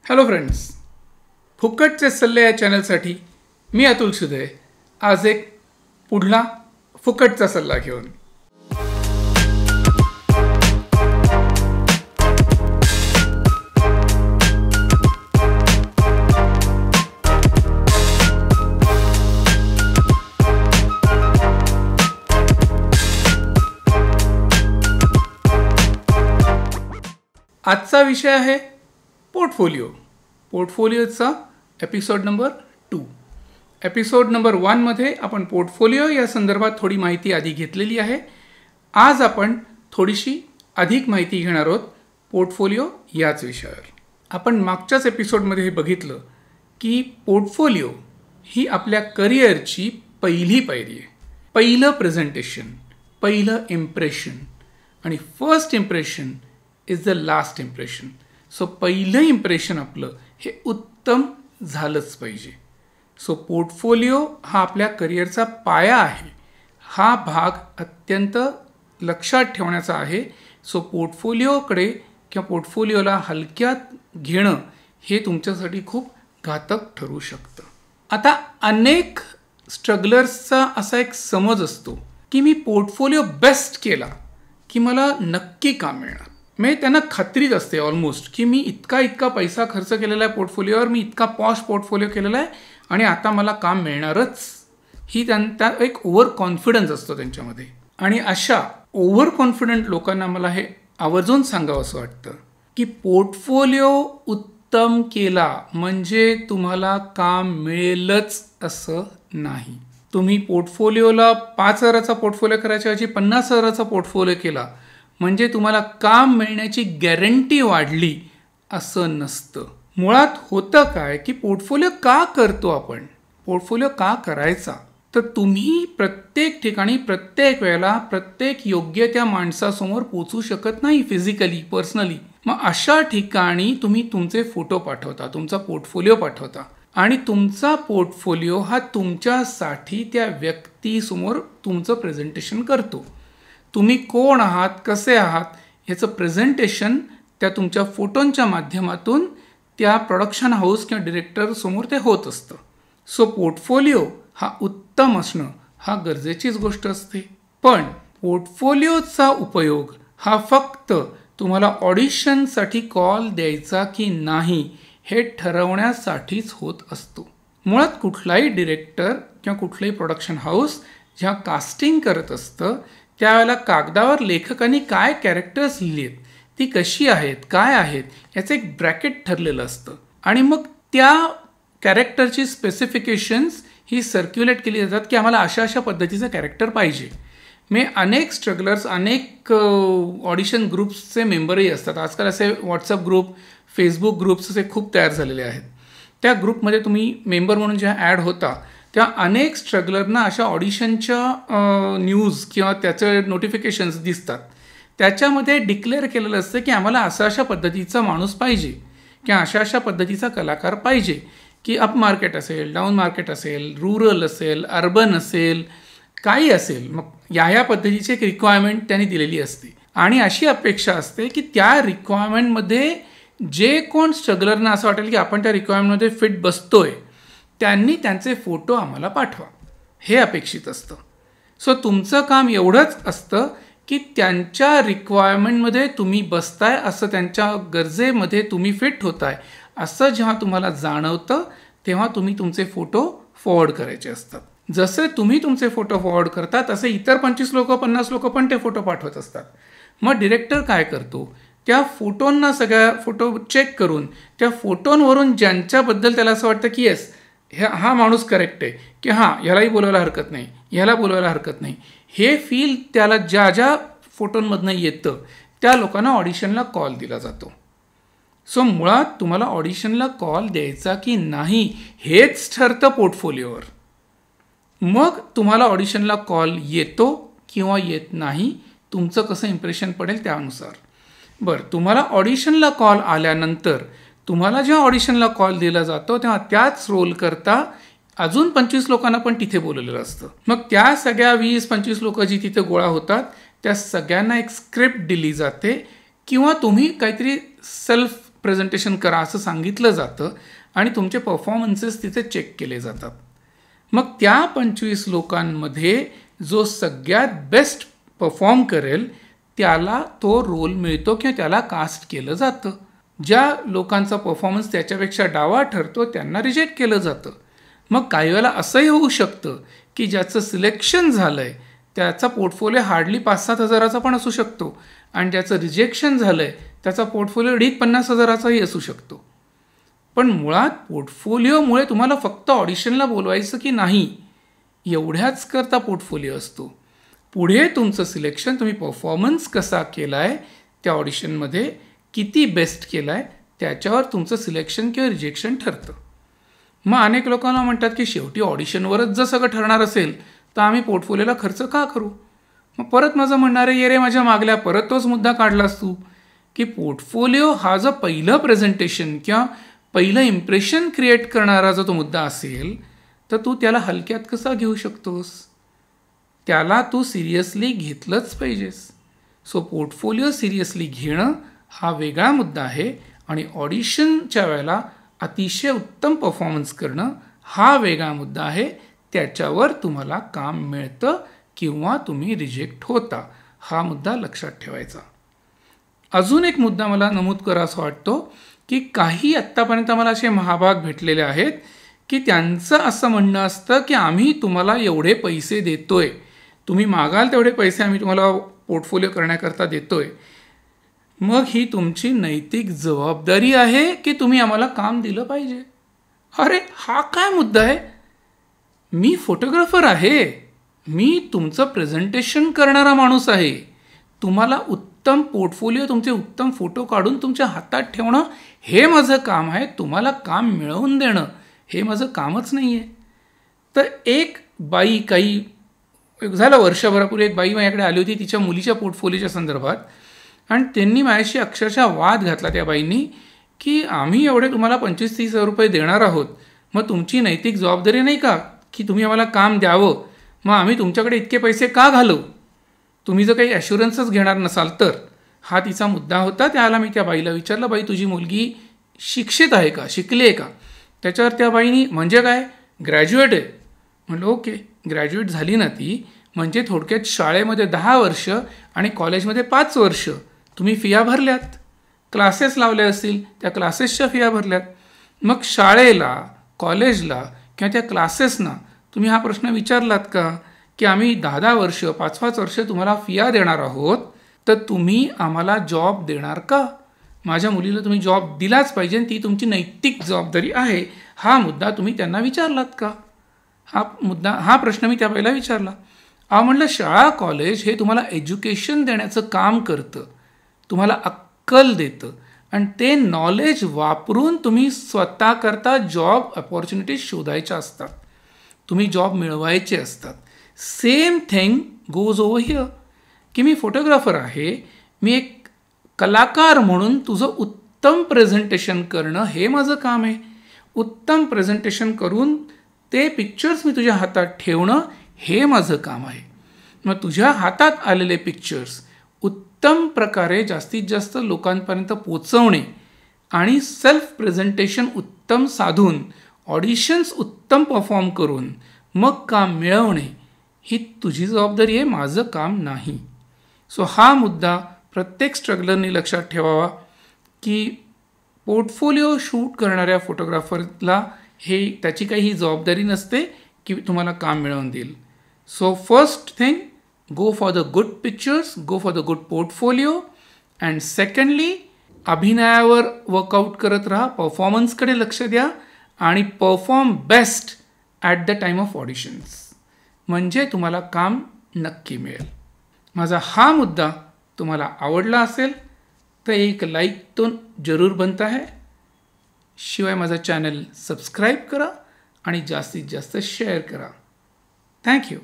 Hello friends, फुकटचे सल्ले या चॅनलसाठी मी अतुल सुदे आज एक पुढला फुकटचा सल्ला घेऊन. आजचा विषय आहे पोर्टफोलिओचा एपिसोड नंबर 2. एपिसोड नंबर 1 मध्ये आपण पोर्टफोलिओ या संदर्भात थोडी माहिती आधी घेतलेली आहे. आज आपण थोडीशी अधिक माहिती घेणार आहोत पोर्टफोलिओ याच विषयावर. आपण मागच्याच एपिसोडमध्ये हे बघितलं की पोर्टफोलिओ ही आपल्या करिअरची पहिली पायरी आहे. पहिलं प्रेझेंटेशन, पहिलं इम्प्रेशन, आणि first impression is the last impression. So पहिलं इम्प्रेशन आपलं हे उत्तम झालंच पाहिजे. सो पोर्टफोलिओ हा आपल्या करिअरचा पाया आहे. हा भाग अत्यंत लक्षात ठेवण्याचा आहे. सो पोर्टफोलिओकडे किंवा पोर्टफोलिओला हलक्यात घेणं हे तुमच्यासाठी खूप घातक ठरू शकतं. आता अनेक स्ट्रगलर्सचा असा एक समज असतो की मी पोर्टफोलिओ बेस्ट केला की मला नक्की काम मिळणार. म्हणजे त्यांना खात्रीच असते ऑलमोस्ट की मी इतका पैसा खर्च केलेला आहे पोर्टफोलिओवर, मी इतका पॉश पोर्टफोलिओ केलेला आहे आणि आता मला काम मिळणारच. ही त्यांचा एक ओव्हर कॉन्फिडन्स असतो त्यांच्यामध्ये. आणि अशा ओव्हर कॉन्फिडंट लोकांना मला हे आवर्जून सांगावं असं वाटतं की पोर्टफोलिओ उत्तम केला म्हणजे तुम्हाला काम मिळेलच असं नाही. तुम्ही पोर्टफोलिओला 5,000चा पोर्टफोलिओ करायच्या ऐवजी 50,000चा पोर्टफोलिओ केला म्हणजे तुम्हाला काम मिळण्याची गॅरंटी वाढली असं नसतं. मुळात होतं काय की पोर्टफोलिओ का करतो आपण, पोर्टफोलिओ का करायचा, तर तुम्ही प्रत्येक ठिकाणी प्रत्येक वेळेला प्रत्येक योग्य त्या माणसासमोर पोचू शकत नाही फिजिकली, पर्सनली. मग अशा ठिकाणी तुम्ही तुमचे फोटो पाठवता, तुमचा पोर्टफोलिओ पाठवता आणि तुमचा पोर्टफोलिओ हा तुमच्यासाठी त्या व्यक्तीसमोर तुमचं प्रेझेंटेशन करतो. तुम्ही कोण आहात, कसे आहात याचं प्रेझेंटेशन त्या तुमच्या फोटोंच्या माध्यमातून त्या प्रोडक्शन हाऊस किंवा डिरेक्टरसमोर ते होत असतं. सो पोर्टफोलिओ हा उत्तम असणं हा गरजेचीच गोष्ट असते. पण पोर्टफोलिओचा उपयोग हा फक्त तुम्हाला ऑडिशनसाठी कॉल द्यायचा की नाही हे ठरवण्यासाठीच होत असतो. मुळात कुठलाही डिरेक्टर किंवा कुठलंही प्रोडक्शन हाऊस जेव्हा कास्टिंग करत असतं त्यावेळेला कागदावर लेखकांनी काय कॅरेक्टर्स लिहिली आहेत, ती कशी आहेत, काय आहेत याचं एक ब्रॅकेट ठरलेलं असतं. आणि मग त्या कॅरेक्टरची स्पेसिफिकेशन्स ही सर्क्युलेट केली जातात की आम्हाला अशा पद्धतीचं कॅरेक्टर पाहिजे. मी अनेक स्ट्रगलर्स, अनेक ऑडिशन ग्रुप्सचे मेंबरही असतात. आजकाल असे व्हॉट्सअप ग्रुप, फेसबुक ग्रुप्स असे खूप तयार झालेले आहेत. त्या ग्रुपमध्ये तुम्ही मेंबर म्हणून जेव्हा ॲड होता त्या अनेक स्ट्रगलरना अशा ऑडिशनच्या न्यूज किंवा त्याचे नोटिफिकेशन्स दिसतात. त्याच्यामध्ये डिक्लेअर केलेलं असतं की आम्हाला अशा पद्धतीचा माणूस पाहिजे किंवा अशा पद्धतीचा कलाकार पाहिजे की अप मार्केट असेल, डाऊन मार्केट असेल, रूरल असेल, अर्बन असेल, काही असेल. मग या पद्धतीची एक रिक्वायरमेंट त्यांनी दिलेली असते आणि अशी अपेक्षा असते की त्या रिक्वायरमेंटमध्ये जे कोण स्ट्रगलरना असं वाटेल की आपण त्या रिक्वायरमेंटमध्ये फिट बसतोय त्यांनी त्यांचे फोटो आम्हाला पाठवा हे अपेक्षित असतं. सो तुमचं काम एवढंच असतं की त्यांच्या रिक्वायरमेंटमध्ये तुम्ही बसताय, असं त्यांच्या गरजेमध्ये तुम्ही फिट होताय असं जेव्हा तुम्हाला जाणवतं तेव्हा तुम्ही तुमचे फोटो फॉरवर्ड करायचे असतात. जसे तुम्ही तुमचे फोटो फॉरवर्ड करता तसे इतर 25 लोक 50 लोक पण ते फोटो पाठवत असतात. मग डिरेक्टर काय करतो, त्या फोटोंना सगळ्या फोटो चेक करून त्या फोटोंवरून ज्यांच्याबद्दल त्याला असं वाटतं की येस हा माणूस करेक्ट आहे की हां ह्यालाही बोलवायला हरकत नाही, ह्याला बोलवायला हरकत नाही, हे फील त्याला ज्या फोटोंमधनं येतं त्या लोकांना ऑडिशनला कॉल दिला जातो. सो मुळात तुम्हाला ऑडिशनला कॉल द्यायचा की नाही हेच ठरतं पोर्टफोलिओवर. मग तुम्हाला ऑडिशनला कॉल येतो किंवा येत नाही, तुमचं कसं इम्प्रेशन पडेल त्यानुसार. बरं, तुम्हाला ऑडिशनला कॉल आल्यानंतर तुम्हाला जेव्हा ऑडिशनला कॉल दिला जातो तेव्हा त्याच रोल करता अजून 25 लोकांना पण तिथे बोलवलेलं असतं. मग त्या सगळ्या 20-25 लोक जी तिथे गोळा होतात त्या सगळ्यांना एक स्क्रिप्ट दिली जाते किंवा तुम्ही काहीतरी सेल्फ प्रेझेंटेशन करा असं सांगितलं जातं आणि तुमचे परफॉर्मन्सेस तिथे चेक केले जातात. मग त्या 25 लोकांमध्ये जो सगळ्यात बेस्ट परफॉर्म करेल त्याला तो रोल मिळतो किंवा त्याला कास्ट केलं जातं. ज्या लोकांचा परफॉर्मन्स त्याच्यापेक्षा डावा ठरतो त्यांना रिजेक्ट केलं जातं. मग काही वेळेला असंही होऊ शकतं की ज्याचं सिलेक्शन झालं आहे त्याचा पोर्टफोलिओ हार्डली 5-7 हजाराचा पण असू शकतो आणि ज्याचं रिजेक्शन झालं आहे त्याचा पोर्टफोलिओ 50 हजाराचाही असू शकतो. पण मुळात पोर्टफोलिओमुळे तुम्हाला फक्त ऑडिशनला बोलवायचं की नाही एवढ्याच करता पोर्टफोलिओ असतो. पुढे तुमचं सिलेक्शन तुम्ही परफॉर्मन्स कसा केला आहे त्या ऑडिशनमध्ये किती बेस्ट केला आहे त्याच्यावर तुमचं सिलेक्शन किंवा रिजेक्शन ठरतं. मग अनेक लोकांना म्हणतात की शेवटी ऑडिशनवरच जर सगळं ठरणार असेल तर आम्ही पोर्टफोलिओला खर्च का करू. मग परत माझं म्हणणार आहे ये रे माझ्या मागल्या परत तोच मुद्दा काढलास तू की पोर्टफोलिओ हा जो पहिलं प्रेझेंटेशन किंवा पहिलं इम्प्रेशन क्रिएट करणारा जो तो मुद्दा असेल तर तू त्याला हलक्यात कसा घेऊ शकतोस. त्याला तू सिरियसली घेतलंच पाहिजेस. सो पोर्टफोलिओ सिरियसली घेणं हा वेगळा मुद्दा आहे आणि ऑडिशनच्या वेळेला अतिशय उत्तम परफॉर्मन्स करणं हा वेगळा मुद्दा आहे. त्याच्यावर तुम्हाला काम मिळतं किंवा तुम्ही रिजेक्ट होता हा मुद्दा लक्षात ठेवायचा. अजून एक मुद्दा मला नमूद करावा वाटतो की काही आत्तापर्यंत मला असे महाभाग भेटलेले आहेत की त्यांचं असं म्हणणं असतं की आम्ही तुम्हाला एवढे पैसे देतोय तुम्ही मागाल तेवढे पैसे आम्ही तुम्हाला पोर्टफोलिओ करण्याकरता देतोय मग ही तुमची नैतिक जबाबदारी आहे की तुम्ही आम्हाला काम दिलं पाहिजे. अरे हा काय मुद्दा आहे. मी फोटोग्राफर आहे. मी तुमचं प्रेझेंटेशन करणारा माणूस आहे. तुम्हाला उत्तम पोर्टफोलिओ तुमचे उत्तम फोटो काढून तुमच्या हातात ठेवणं हे माझं काम आहे. तुम्हाला काम मिळवून देणं हे माझं कामच नाही आहे. तर एक बाई काही झालं वर्षभरापूर्वी एक बाई माझ्याकडे आली होती तिच्या मुलीच्या पोर्टफोलिओच्या संदर्भात आणि त्यांनी माझ्याशी अक्षरशः वाद घातला त्या बाईंनी की आम्ही एवढे तुम्हाला 25-30 हजार रुपये देणार आहोत मग तुमची नैतिक जबाबदारी नाही का की तुम्ही आम्हाला काम द्यावं मग आम्ही तुमच्याकडे इतके पैसे का घालवू तुम्ही जर काही ॲश्युरन्सच घेणार नसाल तर. हा तिचा मुद्दा होता. त्याला मी त्या बाईला विचारलं बाई तुझी मुलगी शिक्षित आहे का शिकली आहे का. त्याच्यावर त्या बाईनी म्हणजे काय ग्रॅज्युएट आहे. म्हटलं ओके ग्रॅज्युएट झाली ना ती म्हणजे थोडक्यात शाळेमध्ये 10 वर्ष आणि कॉलेजमध्ये 5 वर्ष तुम्ही फिया भरल्यात क्लासेस लावले असतील त्या क्लासेसच्या फिया भरल्यात. मग शाळेला कॉलेजला किंवा त्या क्लासेसना तुम्ही हा प्रश्न विचारलात का की आम्ही 10 वर्ष 5 वर्ष तुम्हाला फिया देणार आहोत तर तुम्ही आम्हाला जॉब देणार का. माझ्या मुलीला तुम्ही जॉब दिलाच पाहिजे ती तुमची नैतिक जबाबदारी आहे. हा मुद्दा तुम्ही त्यांना विचारलात का. हा प्रश्न मी त्या बाईला विचारला. म्हणलं शाळा कॉलेज हे तुम्हाला एज्युकेशन देण्याचं काम करतं तुम्हाला अक्कल देतं आणि ते नॉलेज वापरून तुम्ही स्वतःकरता जॉब अपॉर्च्युनिटीज शोधायच्या असतात तुम्ही जॉब मिळवायचे असतात. Same thing goes over here की मी फोटोग्राफर आहे मी एक कलाकार म्हणून तुझं उत्तम प्रेझेंटेशन करणं हे माझं काम आहे. उत्तम प्रेझेंटेशन करून ते पिक्चर्स मी तुझ्या हातात ठेवणं हे माझं काम आहे. मग तुझ्या हातात आलेले पिक्चर्स उत्तम प्रकारे जास्तीत जास्त लोकांपर्यंत पोचवणे आणि सेल्फ प्रेझेंटेशन उत्तम साधून ऑडिशन्स उत्तम परफॉर्म करून मग काम मिळवणे ही तुझी जबाबदारी आहे माझं काम नाही. सो हा मुद्दा प्रत्येक स्ट्रगलरनी लक्षात ठेवावा की पोर्टफोलिओ शूट करणाऱ्या फोटोग्राफरला हे त्याची काही जबाबदारी नसते की तुम्हाला काम मिळवून देईल. So first thing go for the good pictures, go for the good portfolio and secondly अभिनयावर वर्कआउट करत राहा परफॉर्मन्सकडे लक्ष द्या आणि perform best at the time of auditions म्हणजे तुम्हाला काम नक्की मिळेल. माझा हा मुद्दा तुम्हाला आवडला असेल तर एक लाईक तो जरूर बनता है. शिवाय माझा चॅनल सबस्क्राईब करा आणि जास्तीत जास्त शेअर करा. थँक्यू.